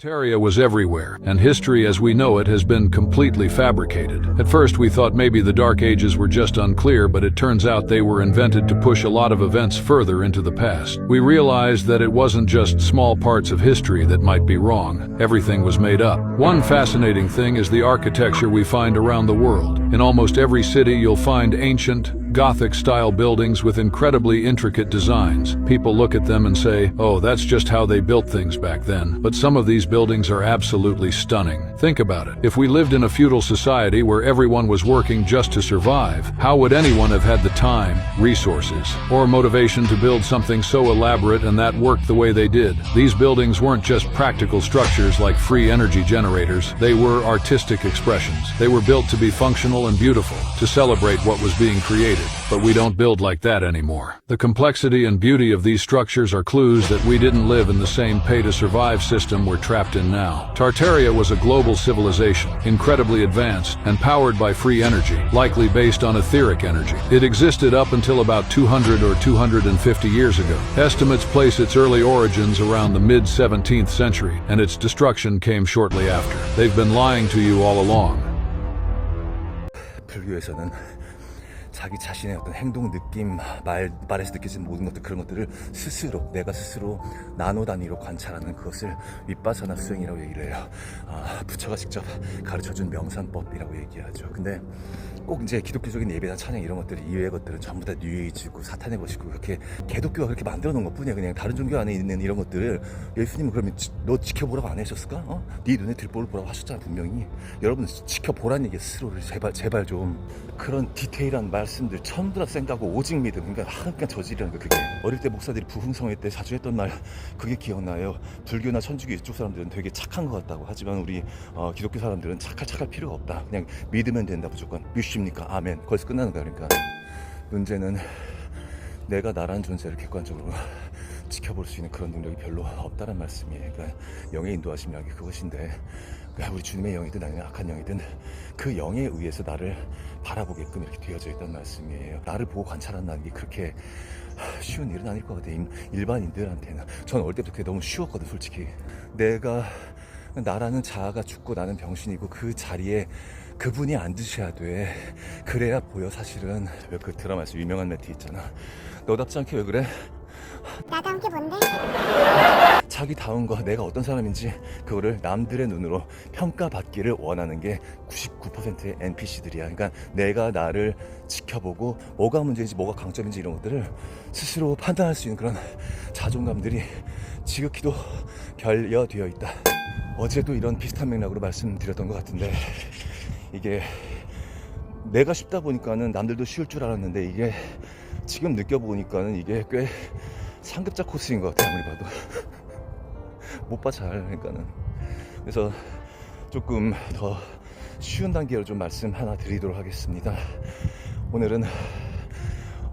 Tartaria was everywhere, and history as we know it has been completely fabricated. At first we thought maybe the Dark Ages were just unclear, but it turns out they were invented to push a lot of events further into the past. We realized that it wasn't just small parts of history that might be wrong. Everything was made up. One fascinating thing is the architecture we find around the world. In almost every city you'll find ancient, Gothic-style buildings with incredibly intricate designs. People look at them and say, oh, that's just how they built things back then. But some of these buildings are absolutely stunning. Think about it. If we lived in a feudal society where everyone was working just to survive, how would anyone have had the time, resources, or motivation to build something so elaborate and that worked the way they did? These buildings weren't just practical structures like free energy generators. They were artistic expressions. They were built to be functional and beautiful, to celebrate what was being created. But we don't build like that anymore. The complexity and beauty of these structures are clues that we didn't live in the same pay-to-survive system we're trapped in now. Tartaria was a global civilization, incredibly advanced and powered by free energy, likely based on etheric energy. It existed up until about 200 or 250 years ago. Estimates place its early origins around the mid-17th century, and its destruction came shortly after. They've been lying to you all along. 불교에서는 자기 자신의 어떤 행동, 느낌, 말에서 느껴지는 모든 것들, 그런 것들을 스스로, 내가 스스로 나노 단위로 관찰하는 그것을 윗바사나 수행이라고 얘기를 해요. 부처가 직접 가르쳐준 명상법이라고 얘기하죠. 근데 꼭 이제 기독교적인 예배나 찬양 이런 것들 이외의 것들은 전부 다 뉴에이지고 사탄의 것이고, 그렇게 개독교가 그렇게 만들어 놓은 것 뿐이야. 그냥 다른 종교 안에 있는 이런 것들을 예수님은 그러면 너 지켜보라고 안 하셨을까? 네 눈에 들보를 보라고 하셨잖아, 분명히. 여러분 지켜보라는 얘기 스스로를 제발 좀. 그런 디테일한 말씀들 전부 다 생각하고 오직 믿음, 그러니까 하나님께 저지르는 거. 그게 어릴 때 목사들이 부흥성회 때 자주 했던 말, 그게 기억나요. 불교나 천주교 이쪽 사람들은 되게 착한 것 같다고 하지만 우리 기독교 사람들은 착할 필요가 없다. 그냥 믿으면 된다. 무조건 믿습니까? 아멘. 거기서 끝나는 거야. 그러니까 문제는 내가 나라는 존재를 객관적으로 지켜볼 수 있는 그런 능력이 별로 없다는 말씀이에요. 그러니까 영의 인도하심이라는 게 그것인데, 그러니까 우리 주님의 영이든 아니면 악한 영이든 그 영에 의해서 나를 바라보게끔 이렇게 되어져 있다는 말씀이에요. 나를 보고 관찰한다는 게 그렇게 쉬운 일은 아닐 것 같아요. 일반인들한테는. 전 어릴 때부터 그게 너무 쉬웠거든, 솔직히. 내가, 나라는 자아가 죽고 나는 병신이고 그 자리에 그분이 앉으셔야 돼. 그래야 보여. 사실은 왜 그 드라마에서 유명한 멘트 있잖아. 너답지 않게 왜 그래? 나다운 게 뭔데? 자기다운 거, 내가 어떤 사람인지 그거를 남들의 눈으로 평가받기를 원하는 게 99%의 NPC들이야. 그러니까 내가 나를 지켜보고 뭐가 문제인지 뭐가 강점인지 이런 것들을 스스로 판단할 수 있는 그런 자존감들이 지극히도 결여되어 있다. 어제도 이런 비슷한 맥락으로 말씀드렸던 것 같은데, 이게 내가 쉽다 보니까는 남들도 쉬울 줄 알았는데, 이게 지금 느껴보니까는 이게 꽤 상급자 코스인 것 같아요. 아무리 봐도 못 봐 잘. 그러니까는 그래서 조금 더 쉬운 단계로 좀 말씀 하나 드리도록 하겠습니다. 오늘은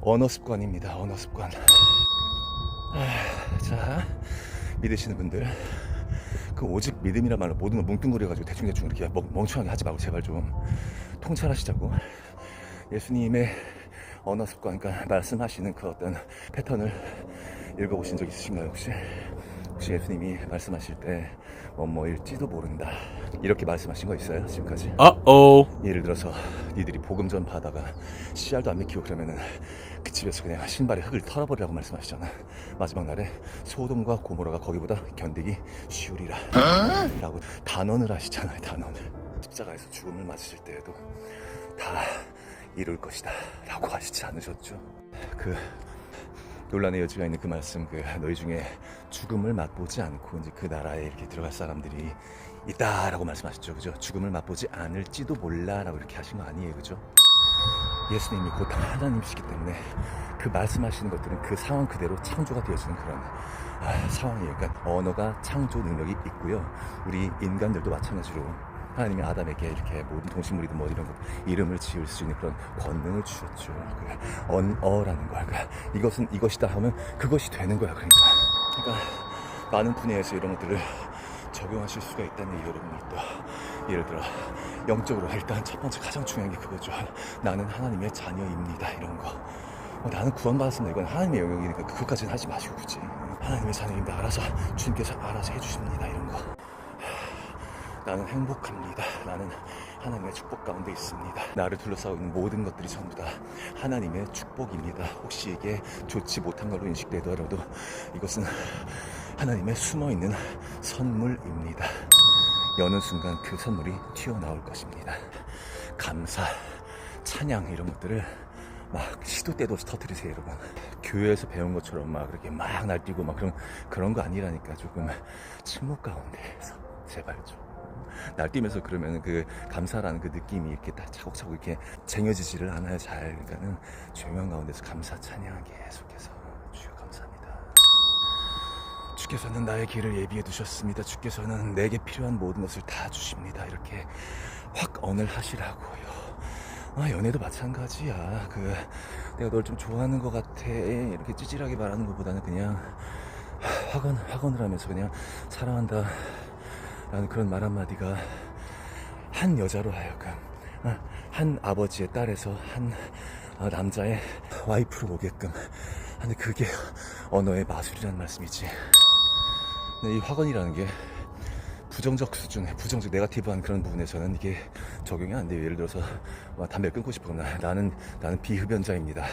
언어 습관입니다. 언어 습관. 자, 믿으시는 분들, 그 오직 믿음이란 말로 모든 걸 뭉뚱그려가지고 대충 이렇게 멍청하게 하지 말고 제발 좀 통찰하시자고. 예수님의 언어 습관, 그러니까 말씀하시는 그 어떤 패턴을 읽어보신 적 있으신가요? 혹시 예수님이 말씀하실 때 뭐일지도 모른다 이렇게 말씀하신 거 있어요? 지금까지? 예를 들어서 니들이 복음 전파하다가 씨알도 안 맥히고 그러면은 그 집에서 그냥 신발에 흙을 털어버리라고 말씀하시잖아. 마지막 날에 소돔과 고모라가 거기보다 견디기 쉬우리라 라고 단언을 하시잖아요. 단언을. 십자가에서 죽음을 맞으실 때에도 다 이룰 것이다 라고 하시지 않으셨죠? 그 논란의 여지가 있는 그 말씀, 그 너희 중에 죽음을 맛보지 않고 이제 그 나라에 이렇게 들어갈 사람들이 있다라고 말씀하셨죠, 그죠? 죽음을 맛보지 않을지도 몰라라고 이렇게 하신 거 아니에요, 그죠? 예수님이 곧 하나님이시기 때문에 그 말씀하시는 것들은 그 상황 그대로 창조가 되어지는 그런 상황이에요. 그러니까 언어가 창조 능력이 있고요. 우리 인간들도 마찬가지로 하나님이 아담에게 이렇게 모든 동식물이든 뭐 이런 거 이름을 지을 수 있는 그런 권능을 주셨죠. 언어라는 거야. 그러니까 이것은 이것이다 하면 그것이 되는 거야. 그러니까 많은 분야에서 이런 것들을 적용하실 수가 있다는 여러분들도, 예를 들어 영적으로 일단 첫 번째 가장 중요한 게 그거죠. 나는 하나님의 자녀입니다. 이런 거. 나는 구원받았습니다. 이건 하나님의 영역이니까 그것까지는 하지 마시고 굳이 하나님의 자녀입니다. 알아서 주님께서 알아서 해주십니다. 이런 거. 나는 행복합니다. 나는 하나님의 축복 가운데 있습니다. 나를 둘러싸고 있는 모든 것들이 전부 다 하나님의 축복입니다. 혹시 이게 좋지 못한 걸로 인식되더라도 이것은 하나님의 숨어있는 선물입니다. 여는 순간 그 선물이 튀어나올 것입니다. 감사, 찬양 이런 것들을 막 시도 때도 없이 터뜨리세요, 여러분. 교회에서 배운 것처럼 막 그렇게 막 날뛰고 막 그런 거 아니라니까. 조금 침묵 가운데에서 제발 좀 날뛰면서 그러면 그 감사라는 그 느낌이 이렇게 딱 차곡차곡 이렇게 쟁여지지를 않아요. 잘. 그러니까는 조용한 가운데서 감사 찬양 계속해서 주여 감사합니다. 주께서는 나의 길을 예비해 두셨습니다. 주께서는 내게 필요한 모든 것을 다 주십니다. 이렇게 확 언을 하시라고요. 연애도 마찬가지야. 내가 널 좀 좋아하는 것 같아. 이렇게 찌질하게 말하는 것보다는 그냥 확언을 하면서 그냥 사랑한다 라는 그런 말 한마디가 한 여자로 하여금 한 아버지의 딸에서 한 남자의 와이프로 오게끔 하는 그게 언어의 마술이라는 말씀이지. 근데 이 확언이라는 게 부정적 수준의 부정적 네거티브한 그런 부분에서는 이게 적용이 안 돼요. 예를 들어서 담배를 끊고 싶거나 나는 비흡연자입니다.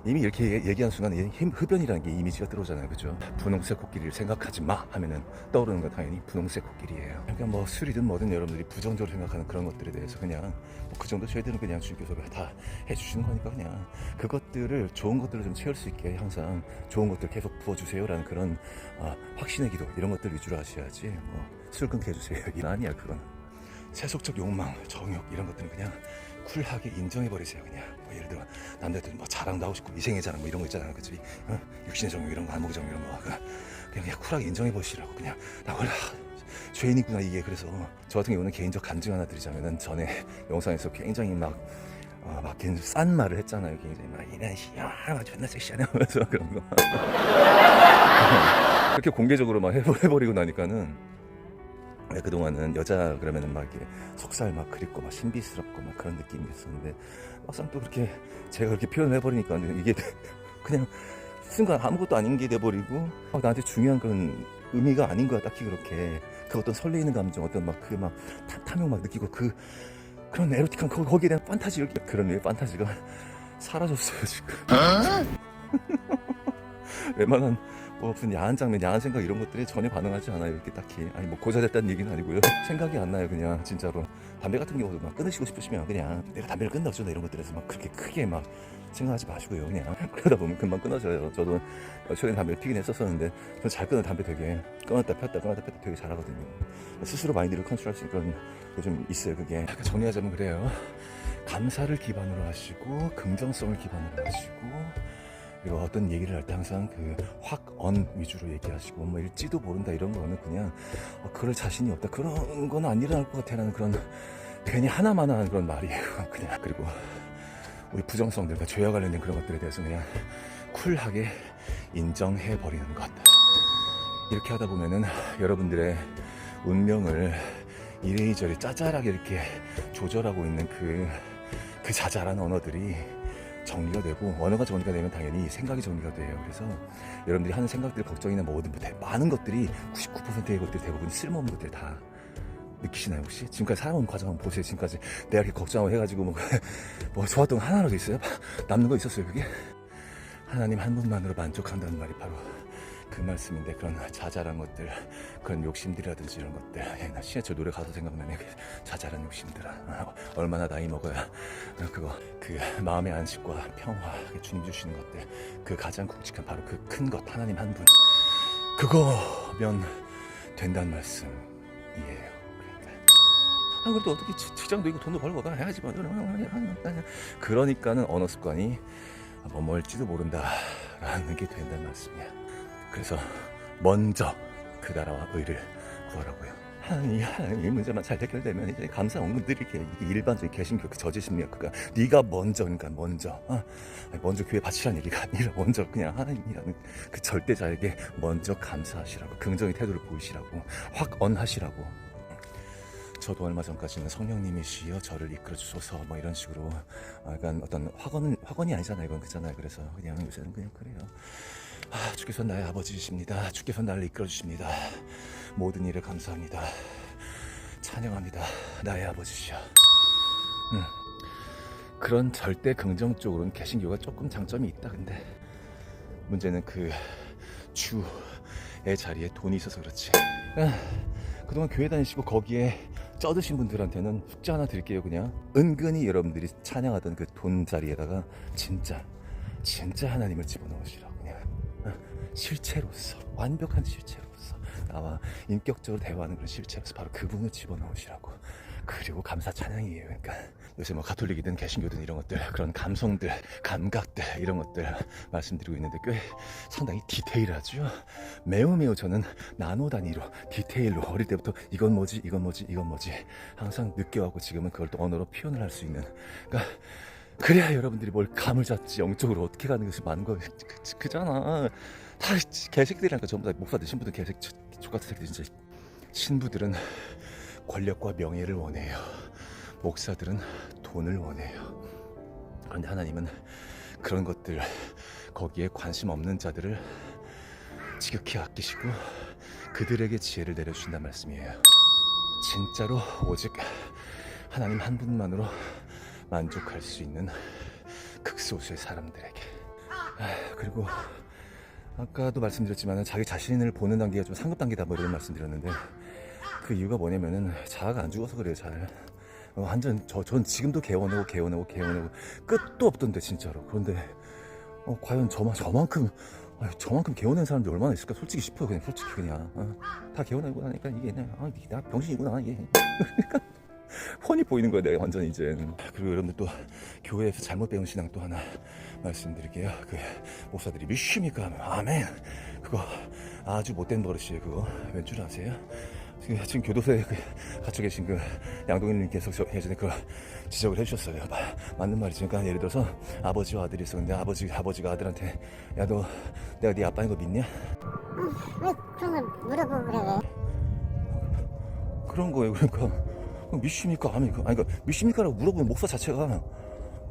이미 이렇게 얘기한 순간 흡연이라는 게 이미지가 들어오잖아요. 그죠? 분홍색 코끼리를 생각하지 마 하면은 떠오르는 건 당연히 분홍색 코끼리예요. 그러니까 뭐 술이든 뭐든 여러분들이 부정적으로 생각하는 그런 것들에 대해서 그냥 그 정도 저희들은 그냥 주께서 다 해주시는 거니까 그냥 그것들을 좋은 것들을 좀 채울 수 있게 항상 좋은 것들 계속 부어주세요라는 그런 확신의 기도 이런 것들 위주로 하셔야지 술 끊게 해주세요 이거 아니야. 그건 세속적 욕망, 정욕 이런 것들은 그냥 쿨하게 인정해버리세요. 그냥 예를 들어 남자들 자랑도 하고 싶고 미생의 자랑 이런 거 있잖아요. 그치? 육신의 정욕 이런 거, 안목의 정욕 이런 거 그냥 쿨하게 인정해보시라고. 그냥 나 원래 죄인이구나 이게. 그래서 저 같은 경우는 개인적 간증 하나 드리자면은 전에 영상에서 굉장히 막 싼 말을 했잖아요. 굉장히 막 이런 씨야 존나 섹시하네 하면서 그런 거 그렇게 공개적으로 막 해버리고 나니까는 그동안은 여자 그러면은 막 이렇게 속살 막 그립고 막 신비스럽고 막 그런 느낌이 있었는데 막상 또 그렇게 제가 그렇게 표현을 해버리니까 이게 그냥 순간 아무것도 아닌 게 돼버리고 나한테 중요한 그런 의미가 아닌 거야. 딱히 그렇게 그 어떤 설레이는 감정 어떤 탐욕 막 느끼고 그런 에로틱한 거기에 대한 판타지 이렇게 그런 류의 판타지가 사라졌어요 지금. 웬만한 무슨 야한 장면, 야한 생각 이런 것들이 전혀 반응하지 않아요. 이렇게 딱히 고자됐다는 얘기는 아니고요. 생각이 안 나요. 그냥 진짜로 담배 같은 경우도 막 끊으시고 싶으시면 그냥 내가 담배를 끊다 어쩌다 이런 것들에서 막 그렇게 크게 막 생각하지 마시고요. 그냥 그러다 보면 금방 끊어져요. 저도 최근에 담배를 피긴 했었는데 저는 잘 끊는 담배 되게 끊었다 폈다 되게 잘하거든요. 스스로 마인드를 컨트롤할 수 있는 그런 게 좀 있어요. 그게 정리하자면 그래요. 감사를 기반으로 하시고 긍정성을 기반으로 하시고 그리고 어떤 얘기를 할 때 항상 확언 위주로 얘기하시고 뭐 일지도 모른다 이런 거는 그냥 그럴 자신이 없다 그런 건 안 일어날 것 같아라는 그런 괜히 하나만 하는 그런 말이에요. 그냥 그리고 우리 부정성들과 죄와 관련된 그런 것들에 대해서 그냥 쿨하게 인정해 버리는 것. 이렇게 하다 보면은 여러분들의 운명을 이래저래 짜잘하게 이렇게 조절하고 있는 그 자잘한 언어들이 정리가 되고 언어가 정리가 되면 당연히 생각이 정리가 돼요. 그래서 여러분들이 하는 생각들, 걱정이나 모든 많은 것들이 99%의 것들이 대부분 쓸모없는 것들 다 느끼시나요 혹시? 지금까지 살아온 과정 한번 보세요. 지금까지 내가 이렇게 걱정하고 해가지고 뭐 좋았던 거 하나라도 있어요? 남는 거 있었어요 그게? 하나님 한 분만으로 만족한다는 말이 바로 그 말씀인데 그런 자잘한 것들 그런 욕심들이라든지 이런 것들 나 신해철 노래 가사 생각나네. 자잘한 욕심들아 얼마나 나이 먹어야 그 마음의 안식과 평화 주님 주시는 것들 그 가장 굵직한 바로 그 큰 것 하나님 한 분 그거면 된다는 말씀이에요. 그래도 어떻게 직장도 있고 돈도 벌고 해야지 뭐 그러니까는 언어 습관이 뭘지도 모른다라는 게 된다는 말씀이야. 그래서 먼저 그 나라와 의를 구하라고요. 이 문제만 잘 해결되면 이제 감사 언급들이 이게 일반적인 개신교 저지 심리학 그러니까 네가 먼저 그러니까 먼저 교회 바치라는 얘기가 아니라 먼저 그냥 하나님이라는 그 절대자에게 먼저 감사하시라고 긍정의 태도를 보이시라고 확언하시라고. 저도 얼마 전까지는 성령님이시여 저를 이끌어 주소서 뭐 이런 식으로 약간 어떤 확언이 아니잖아요. 이건 그잖아요. 그래서 그냥 요새는 그냥 그래요. 주께서 나의 아버지이십니다. 주께서 나를 이끌어 주십니다. 모든 일을 감사합니다. 찬양합니다. 나의 아버지시여. 그런 절대 긍정적으로는 개신교가 조금 장점이 있다. 근데 문제는 그 주의 자리에 돈이 있어서 그렇지. 그동안 교회 다니시고 거기에 쩌드신 분들한테는 숙제 하나 드릴게요. 그냥 은근히 여러분들이 찬양하던 그 돈 자리에다가 진짜 하나님을 집어넣으시라고. 그냥 실체로서, 완벽한 실체로서, 나와 인격적으로 대화하는 그런 실체로서 바로 그분을 집어넣으시라고. 그리고 감사 찬양이에요. 그러니까 요새 뭐 가톨릭이든 개신교든 이런 것들, 그런 감성들, 감각들 이런 것들 말씀드리고 있는데 꽤 상당히 디테일하죠. 매우 저는 나노 단위로 디테일로 어릴 때부터 이건 뭐지 항상 느껴하고 지금은 그걸 또 언어로 표현을 할 수 있는. 그러니까 그래야 여러분들이 뭘 감을 잡지 영적으로 어떻게 가는 것이 많은 거 그잖아. 다 개새끼들이라니까. 전부 다 목사 되신 분들 개새끼 족같은 새끼들 진짜. 신부들은 권력과 명예를 원해요. 목사들은 돈을 원해요. 그런데 하나님은 그런 것들, 거기에 관심 없는 자들을 지극히 아끼시고 그들에게 지혜를 내려주신다는 말씀이에요. 진짜로 오직 하나님 한 분만으로 만족할 수 있는 극소수의 사람들에게. 그리고 아까도 말씀드렸지만 자기 자신을 보는 단계가 좀 상급 단계다 뭐 이런 말씀드렸는데, 그 이유가 뭐냐면은 자아가 안 죽어서 그래요. 잘 완전 전 지금도 개워내고 끝도 없던데 진짜로. 그런데 과연 저만큼 개워낸 사람들이 얼마나 있을까 솔직히 싶어요. 솔직히 그냥 다 개워내고 나니까 이게 그냥 나 병신이구나 이게. 훤히 보이는 거야 내가 완전 이제. 그리고 여러분들 또 교회에서 잘못 배운 신앙 또 하나 말씀드릴게요. 그 목사들이 믿습니까 하면 아멘, 그거 아주 못된 버릇이에요. 그거 왠 줄 아세요? 지금 교도소에 갇혀 계신 그 양동일님께서 예전에 그 지적을 해주셨어요. 맞는 말이지. 그러니까 예를 들어서 아버지와 아들이 있었는데 아버지가 아들한테 야 너 내가 네 아빠인 거 믿냐? 왜 그런 걸 물어보고 그래 왜? 그런 거예요. 그러니까 믿습니까? 아니 그러니까 믿습니까라고 물어보는 목사 자체가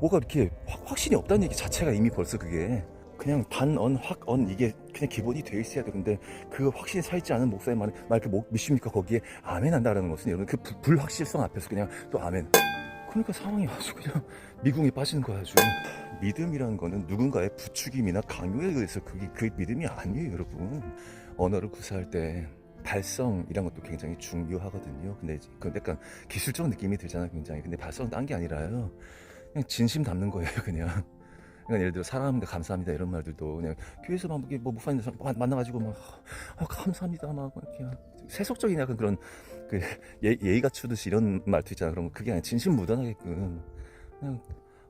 뭐가 이렇게 확신이 없다는 얘기 자체가 이미 벌써 그게 그냥 단언 확언 이게 그냥 기본이 되어 있어야 돼. 근데 그 확신이 살지 않은 목사의 말 이렇게 믿습니까 거기에 아멘 한다라는 것은 여러분 그 불확실성 앞에서 그냥 또 아멘. 그러니까 상황이 아주 그냥 미궁에 빠지는 거야. 아주. 믿음이라는 거는 누군가의 부추김이나 강요에 의해서 그게 믿음이 아니에요. 여러분 언어를 구사할 때 발성 이런 것도 굉장히 중요하거든요. 근데 약간 기술적 느낌이 들잖아 굉장히. 근데 발성은 딴 게 아니라요, 그냥 진심 담는 거예요. 그냥 예를 들어 사랑합니다, 감사합니다 이런 말들도 그냥 교회에서 막 뭐 목사님 만나가지고 막 감사합니다 막 이렇게 세속적인 약간 그런 그 예의 갖추듯이 이런 말도 있잖아. 그런 거 그게 아니라 진심 묻어나게끔 그냥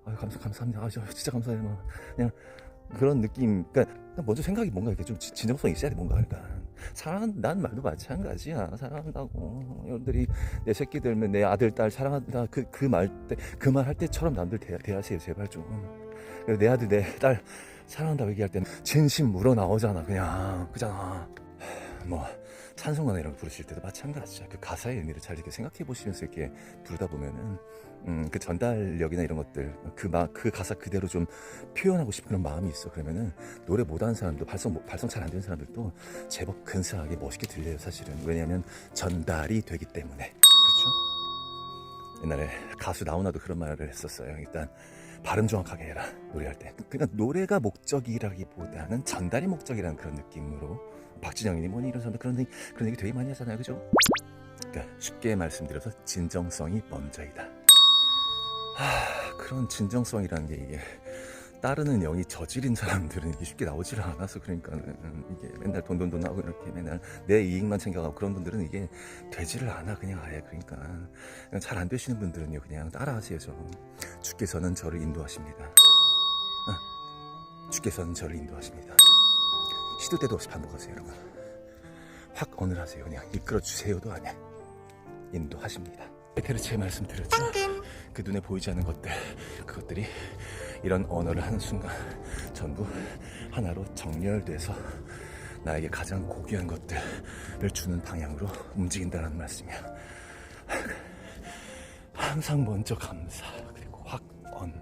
감사합니다. 진짜 감사해요. 막 그냥 그런 느낌. 그러니까 먼저 생각이 뭔가 이렇게 좀 진정성이 있어야 돼. 뭔가. 그러니까 사랑한다는 말도 마찬가지야. 사랑한다고. 여러분들이 내 새끼들면 내 아들 딸 사랑한다 그 말 할 때처럼 남들 대하세요 제발 좀. 내 아들 내 딸 사랑한다고 얘기할 때는 진심 물어나오잖아 그냥. 그잖아. 뭐 찬송가나 이런 거 부르실 때도 마찬가지야. 그 가사의 의미를 잘 이렇게 생각해 보시면서 이렇게 부르다 보면은 그 전달력이나 이런 것들 그 가사 그대로 좀 표현하고 싶은 그런 마음이 있어. 그러면은 노래 못하는 사람도 발성 잘 안 되는 사람들도 제법 근사하게 멋있게 들려요 사실은. 왜냐하면 전달이 되기 때문에. 그렇죠? 옛날에 가수 나훈아도 그런 말을 했었어요. 일단 발음 정확하게 해라 노래할 때. 그러니까 노래가 목적이라기보다는 전달이 목적이라는 그런 느낌으로. 박진영이니 뭐니 이런 사람들 그런 얘기 되게 많이 하잖아요. 그죠? 그러니까 쉽게 말씀드려서 진정성이 먼저이다. 그런 진정성이라는 게 이게 따르는 영이 저질인 사람들은 이게 쉽게 나오질 않아서. 그러니까는 이게 맨날 돈 하고 이렇게 맨날 내 이익만 챙겨가고 그런 분들은 이게 되지를 않아 그냥 아예. 그러니까 잘 안 되시는 분들은요 그냥 따라하세요. 주께서는 저를 인도하십니다. 주께서는 저를 인도하십니다. 시도 때도 없이 반복하세요 여러분. 확언을 하세요. 그냥 이끌어 주세요도 아니야. 인도하십니다. 베테르체의 말씀 드렸죠. 그 눈에 보이지 않는 것들, 그것들이 이런 언어를 하는 순간 전부 하나로 정렬돼서 나에게 가장 고귀한 것들을 주는 방향으로 움직인다는 말씀이야. 항상 먼저 감사, 그리고 확언,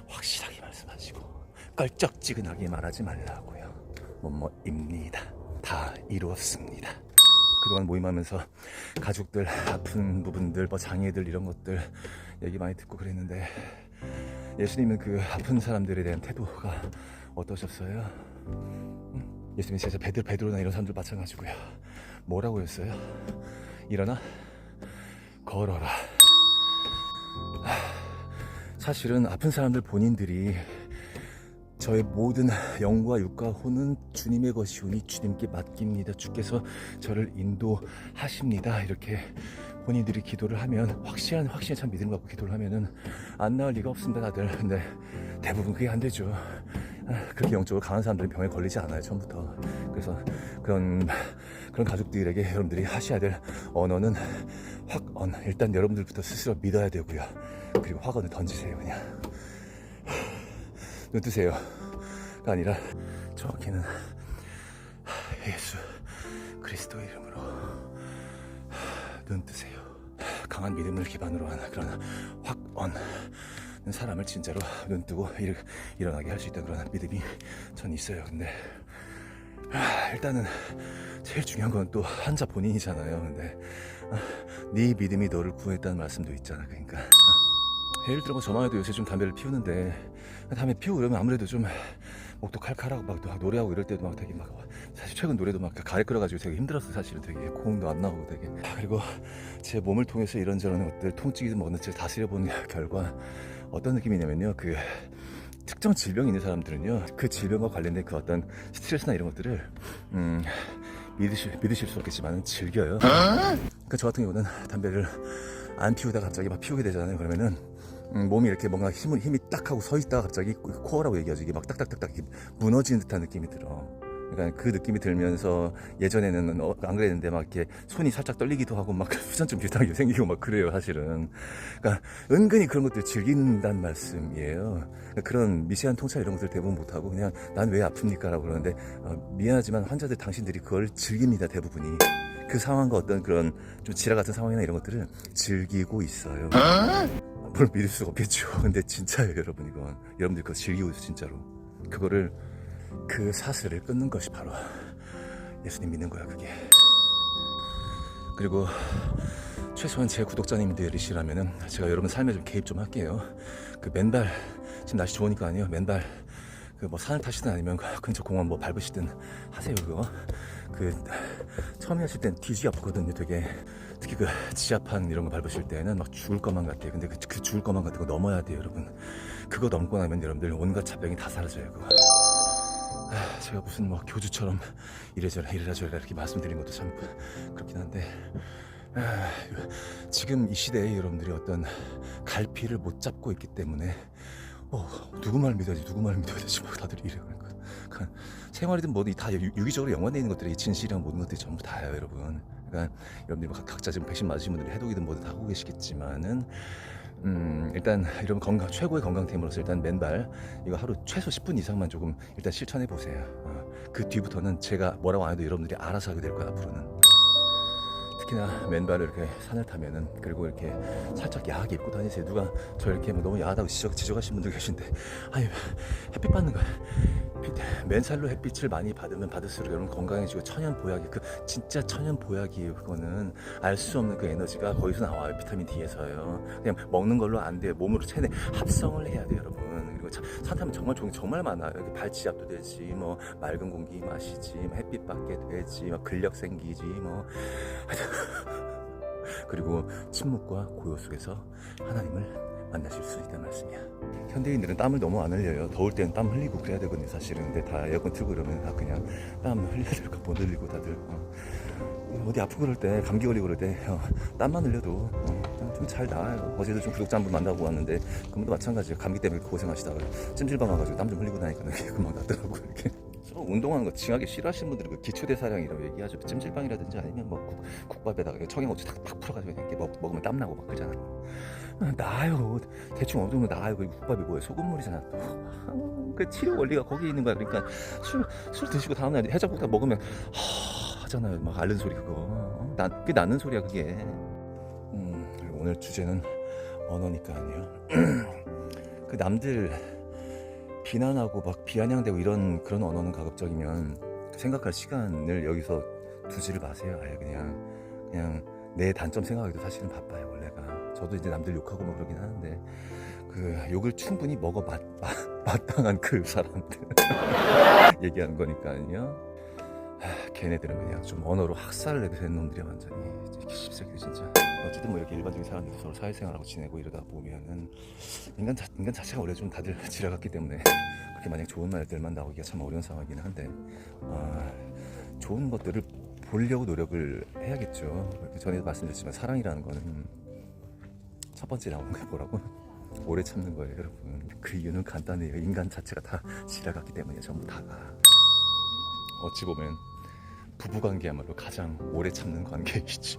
확실하게 말씀하시고 껄쩍지근하게 말하지 말라고요. 뭐뭐입니다. 다 이루었습니다. 그동안 모임하면서 가족들 아픈 부분들 뭐 장애들 이런 것들 얘기 많이 듣고 그랬는데 예수님은 그 아픈 사람들에 대한 태도가 어떠셨어요? 예수님이 진짜 베드로나 이런 사람들 마찬가지고요. 뭐라고 했어요? 일어나 걸어라. 사실은 아픈 사람들 본인들이 저의 모든 영과 육과 혼은 주님의 것이오니 주님께 맡깁니다. 주께서 저를 인도하십니다. 이렇게 본인들이 기도를 하면 확실한 참 믿음 갖고 기도를 하면은 안 나을 리가 없습니다, 다들. 근데 대부분 그게 안 되죠. 그렇게 영적으로 강한 사람들은 병에 걸리지 않아요, 처음부터. 그래서 그런 가족들에게 여러분들이 하셔야 될 언어는 확언. 일단 여러분들부터 스스로 믿어야 되고요. 그리고 확언을 던지세요, 그냥. 눈 뜨세요가 아니라 정확히는 예수 그리스도의 이름으로 눈 뜨세요. 강한 믿음을 기반으로 한 그런 확언 사람을 진짜로 눈 뜨고 일어나게 할 수 있다는 그런 믿음이 전 있어요. 근데 일단은 제일 중요한 건 또 환자 본인이잖아요. 근데 네 믿음이 너를 구했다는 말씀도 있잖아. 그러니까 예를 들어 뭐 저만 해도 요새 좀 담배를 피우는데 담배 피우고 그러면 아무래도 좀 목도 칼칼하고 막 노래하고 이럴 때도 막 되게 막 사실 최근 노래도 막 가래 끓여가지고 되게 힘들었어. 사실은 되게 고음도 안 나오고 되게. 그리고 제 몸을 통해서 이런저런 것들 통증이든 뭐든 다스려본 결과 어떤 느낌이냐면요, 그 특정 질병이 있는 사람들은요 그 질병과 관련된 그 어떤 스트레스나 이런 것들을 믿으실 수 없겠지만 즐겨요. 그러니까 저 같은 경우는 담배를 안 피우다가 갑자기 막 피우게 되잖아요. 그러면은 몸이 이렇게 뭔가 힘이 딱 하고 서 있다가 갑자기 코어라고 얘기하죠. 이게 막 딱딱딱딱 무너지는 듯한 느낌이 들어. 그러니까 그 느낌이 들면서 예전에는 안 그랬는데 막 이렇게 손이 살짝 떨리기도 하고 막 후전증 비슷하게 생기고 막 그래요, 사실은. 그러니까 은근히 그런 것들 즐긴다는 말씀이에요. 그런 미세한 통찰 이런 것들 대부분 못하고 그냥 난 왜 아픕니까? 라고 그러는데 미안하지만 환자들 당신들이 그걸 즐깁니다, 대부분이. 그 상황과 어떤 그런 좀 지라 같은 상황이나 이런 것들을 즐기고 있어요. 물론 믿을 수가 없겠죠. 근데 진짜예요, 여러분. 이건 여러분들 그거 즐기고 있어요, 진짜로. 그거를 그 사슬을 끊는 것이 바로 예수님 믿는 거야, 그게. 그리고 최소한 제 구독자님들이시라면은 제가 여러분 삶에 좀 개입 좀 할게요. 그 맨발, 지금 날씨 좋으니까 아니요, 맨발 그 뭐 산을 타시든 아니면 근처 공원 뭐 밟으시든 하세요. 그거 그 처음에 하실 땐 뒤지기 아프거든요, 되게. 특히 그 지하판 이런 거 밟으실 때는 막 죽을 것만 같아요. 근데 그 죽을 것만 같은 거 넘어야 돼요, 여러분. 그거 넘고 나면 여러분들 온갖 잡병이 다 사라져요, 그거. 제가 무슨 뭐 교주처럼 이래저래 이렇게 말씀드린 것도 참 그렇긴 한데 지금 이 시대에 여러분들이 어떤 갈피를 못 잡고 있기 때문에 누구 말 믿어야 되지 뭐 다들 이래요. 그러니까 생활이든 뭐든 다 유기적으로 연관되어 있는 것들이 진실이랑 모든 것들이 전부 다예요, 여러분. 그러니까 여러분들이 각자 지금 백신 맞으신 분들이 해독이든 뭐든 다 하고 계시겠지만은 일단 이런 최고의 건강템으로서 일단 맨발 이거 하루 최소 10분 이상만 조금 일단 실천해 보세요. 그 뒤부터는 제가 뭐라고 안 해도 여러분들이 알아서 하게 될 거야, 앞으로는. 특히나 맨발을 이렇게 산을 타면은, 그리고 이렇게 살짝 야하게 입고 다니세요. 누가 저 이렇게 뭐 너무 야하다고 지적하신 분들 계신데, 아니 햇빛 받는 거야. 맨살로 햇빛을 많이 받으면 받을수록 여러분 건강해지고 천연 보약이, 그 진짜 천연 보약이에요. 그거는 알 수 없는 그 에너지가 거기서 나와요. 비타민 D에서요. 그냥 먹는 걸로 안 돼요. 몸으로 체내 합성을 해야 돼요, 여러분. 그리고 산 타면 정말 좋은 게 정말 많아요. 발치압도 되지, 뭐 맑은 공기 마시지, 뭐 햇빛 받게 되지, 뭐 근력 생기지, 뭐 그리고 침묵과 고요 속에서 하나님을 만나실 수 있다는 말씀이야. 현대인들은 땀을 너무 안 흘려요. 더울 때는 땀 흘리고 그래야 되거든요, 사실은. 근데 다 에어컨 틀고 이러면 다 그냥 땀 흘려야 될까 못 흘리고 다들 어디 아프고 그럴 때, 감기 걸리고 그럴 때 땀만 흘려도 좀 잘 나아요. 어제도 좀 구독자 한 분 만나고 왔는데 그분도 마찬가지예요. 감기 때문에 고생하시다가 찜질방 가가지고 땀 좀 흘리고 나니까 금방 낫더라고. 이렇게 운동하는 거 징하게 싫어하시는 분들은 그 기초대사량이라고 얘기하죠. 찜질방이라든지 아니면 뭐 국밥에다가 청양고추 탁 풀어가지고 이렇게 먹으면 땀 나고 막 그러잖아. 나아요. 대충 어느 정도 나아요. 그리고 국밥이 뭐예요? 소금물이잖아. 또 그 치료 원리가 거기에 있는 거야. 그러니까 술 드시고 다음날 해장국밥 먹으면 하잖아요. 막 앓는 소리 그거. 그게 낫는 소리야, 그게. 그리고 오늘 주제는 언어니까요. 그 남들 비난하고 막 비아냥대고 이런 그런 언어는 가급적이면 생각할 시간을 여기서 두지를 마세요. 아예 그냥 내 단점 생각하기도 사실은 바빠요 원래가. 저도 이제 남들 욕하고 뭐 그러긴 하는데 그 욕을 충분히 먹어 마땅한 그 사람들 얘기하는 거니까요. 걔네들은 그냥 좀 언어로 학살을 해도 되는 놈들이야 완전히. 이렇게 씹새끼들 진짜. 어쨌든 뭐 이렇게 일반적인 사람들이 서로 사회생활하고 지내고 이러다 보면은 인간 자체가 원래 좀 다들 지나갔기 때문에 그렇게 만약 좋은 말들만 나오기가 참 어려운 상황이긴 한데 좋은 것들을 보려고 노력을 해야겠죠. 전에도 말씀드렸지만 사랑이라는 거는 첫 번째 나오는 게 뭐라고? 오래 참는 거예요 여러분. 그 이유는 간단해요. 인간 자체가 다 지나갔기 때문에 전부 다가. 어찌 보면 부부관계야말로 가장 오래 참는 관계이지.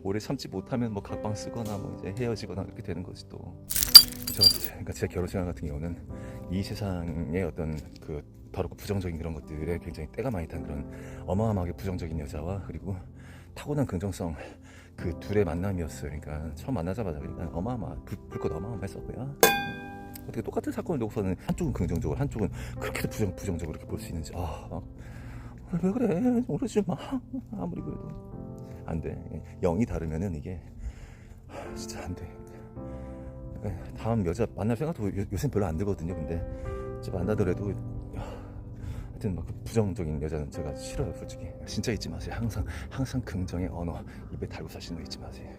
오래 참지 못하면 뭐 각방 쓰거나 뭐 이제 헤어지거나 이렇게 되는 거지 또. 그러니까 제 결혼 생활 같은 경우는 이 세상의 어떤 그 더럽고 부정적인 그런 것들에 굉장히 때가 많이 탄 그런 어마어마하게 부정적인 여자와 그리고 타고난 긍정성 그 둘의 만남이었어요. 그러니까 처음 만나자마자 그러니까 불꽃 어마어마했었고요. 어떻게 똑같은 사건을 놓고서는 한쪽은 긍정적으로 한쪽은 그렇게도 부정적으로 이렇게 볼 수 있는지 왜 그래 오르지 마. 아무리 그래도 안 돼. 영이 다르면은 이게 진짜 안 돼. 다음 여자 만날 생각도 요새 별로 안 들거든요. 근데 진짜 만나더라도 하여튼 막 그 부정적인 여자는 제가 싫어요 솔직히. 진짜 잊지 마세요. 항상 긍정의 언어 입에 달고 사시는 거 잊지 마세요.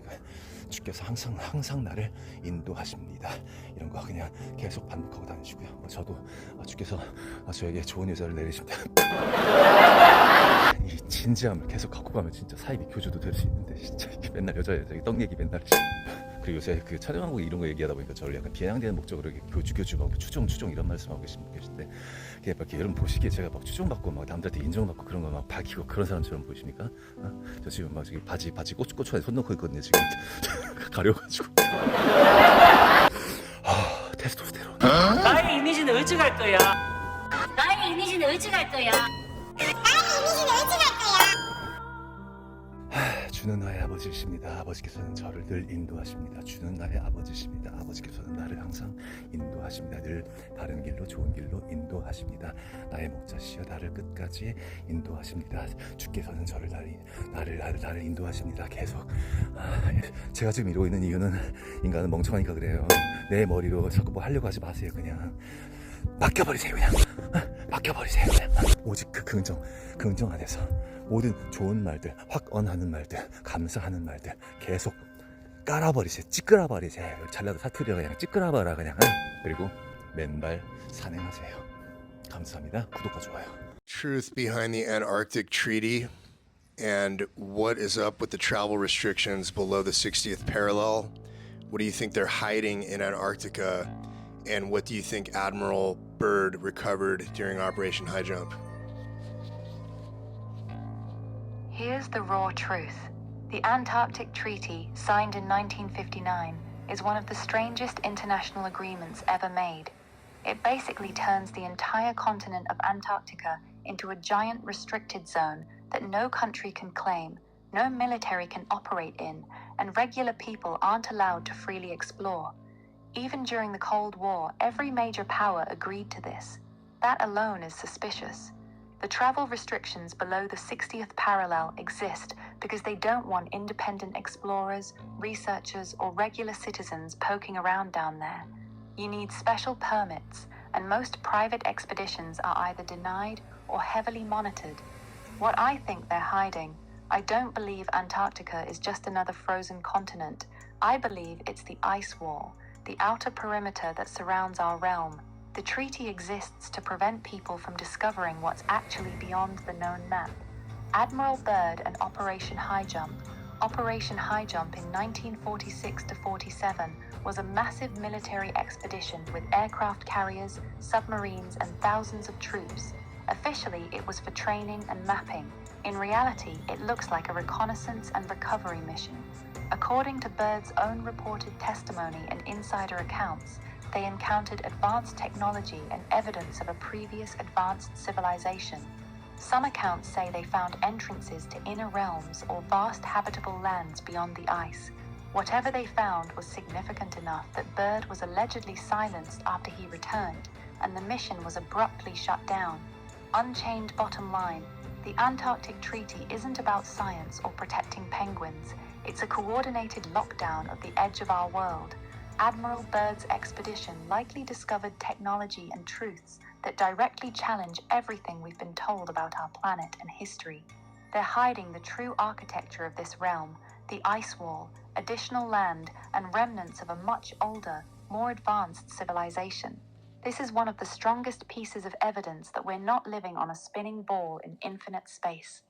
주께서 항상 나를 인도하십니다. 이런 거 그냥 계속 반복하고 다니시고요. 저도 주께서 저에게 좋은 여자를 내리십니다. 이 진지함을 계속 갖고 가면 진짜 사이비 교주도 될 수 있는데 진짜 이렇게 맨날 여자 떡 얘기 맨날. 그리고 요새 그 촬영하고 이런 거 얘기하다 보니까 저를 약간 비아냥대는 목적으로 이렇게 교주가 추종 이런 말씀하고 계신데 이렇게 여러분 보시기에 제가 막 추종받고 막 남들한테 인정받고 그런 거 막 밝히고 그런 사람처럼 보이십니까? 저 지금 막 저기 바지 고추 안에 손 넣고 있거든요 지금. 가려가지고. 테스토스테론. 나의 이미지는 을지갈 거야. 나의 이미지는 을지갈 거야. 주는 나의 아버지이십니다. 아버지께서는 저를 늘 인도하십니다. 주는 나의 아버지이십니다. 아버지께서는 나를 항상 인도하십니다. 늘 바른 길로 좋은 길로 인도하십니다. 나의 목자시여 나를 끝까지 인도하십니다. 주께서는 저를 나를 인도하십니다. 계속. 제가 지금 이러고 있는 이유는 인간은 멍청하니까 그래요. 내 머리로 자꾸 뭐 하려고 하지 마세요. 그냥 맡겨버리세요. 그냥 맡겨버리세요. 그냥 오직 그 긍정 안에서 모든 좋은 말들, 확언하는 말들, 감사하는 말들 계속 깔아버리세요. 찌끄러버리세요. 잘라도 사투리라 그냥 찌끄러버라 그냥. 그리고 맨발 산행하세요. 감사합니다. 구독과 좋아요. Truth behind the Antarctic Treaty and what is up with the travel restrictions below the 60th parallel. What do you think they're hiding in Antarctica? And what do you think Admiral Byrd recovered during Operation High Jump? Here's the raw truth. The Antarctic Treaty, signed in 1959, is one of the strangest international agreements ever made. It basically turns the entire continent of Antarctica into a giant restricted zone that no country can claim, no military can operate in, and regular people aren't allowed to freely explore. Even during the Cold War, every major power agreed to this. That alone is suspicious. The travel restrictions below the 60th parallel exist because they don't want independent explorers, researchers, or regular citizens poking around down there. You need special permits, and most private expeditions are either denied or heavily monitored. What I think they're hiding, I don't believe Antarctica is just another frozen continent. I believe it's the ice wall, the outer perimeter that surrounds our realm. The treaty exists to prevent people from discovering what's actually beyond the known map. Admiral Byrd and Operation High Jump. Operation High Jump in 1946-47 was a massive military expedition with aircraft carriers, submarines, and thousands of troops. Officially, it was for training and mapping. In reality, it looks like a reconnaissance and recovery mission. According to Byrd's own reported testimony and insider accounts, they encountered advanced technology and evidence of a previous advanced civilization. Some accounts say they found entrances to inner realms or vast habitable lands beyond the ice. Whatever they found was significant enough that Byrd was allegedly silenced after he returned, and the mission was abruptly shut down. Unchained bottom line, The Antarctic Treaty isn't about science or protecting penguins. It's a coordinated lockdown of the edge of our world. Admiral Byrd's expedition likely discovered technology and truths that directly challenge everything we've been told about our planet and history. They're hiding the true architecture of this realm, the ice wall, additional land, and remnants of a much older, more advanced civilization. This is one of the strongest pieces of evidence that we're not living on a spinning ball in infinite space.